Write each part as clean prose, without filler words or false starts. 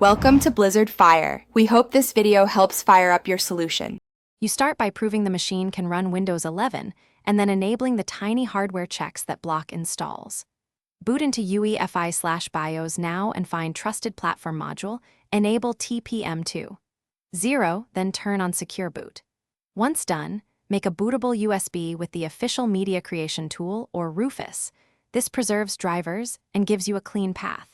Welcome to Blizzard Fire. We hope this video helps fire up your solution. You start by proving the machine can run Windows 11 and then enabling the tiny hardware checks that block installs. Boot into UEFI/BIOS now and find Trusted Platform Module, enable TPM2. 0, then turn on Secure Boot. Once done, make a bootable USB with the official Media Creation Tool, or Rufus. This preserves drivers and gives you a clean path.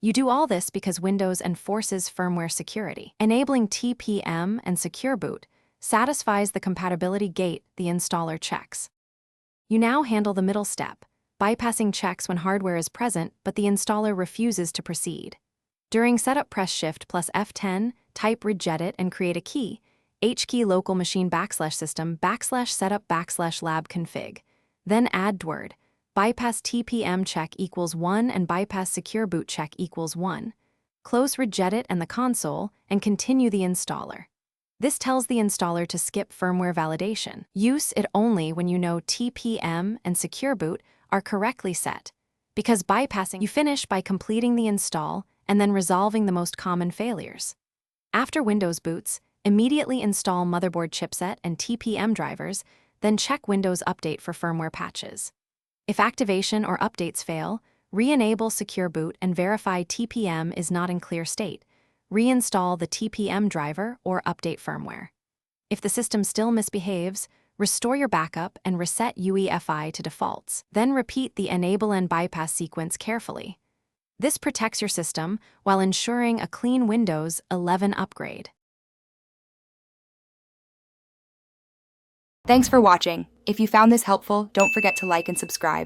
You do all this because Windows enforces firmware security. Enabling TPM and Secure Boot satisfies the compatibility gate the installer checks. You now handle the middle step, bypassing checks when hardware is present but the installer refuses to proceed. During setup, press Shift plus F10, type regedit and create a key, HKey local machine /system /setup /lab config. Then add DWORD. Bypass TPM check equals 1 and bypass secure boot check equals 1. Close regedit and the console and continue the installer. This tells the installer to skip firmware validation. Use it only when you know TPM and secure boot are correctly set. Because bypassing, you finish by completing the install and then resolving the most common failures. After Windows boots, immediately install motherboard chipset and TPM drivers, then check Windows Update for firmware patches. If activation or updates fail, re-enable Secure Boot and verify TPM is not in clear state. Reinstall the TPM driver or update firmware. If the system still misbehaves, restore your backup and reset UEFI to defaults. Then repeat the enable and bypass sequence carefully. This protects your system while ensuring a clean Windows 11 upgrade. Thanks for watching. If you found this helpful, don't forget to like and subscribe.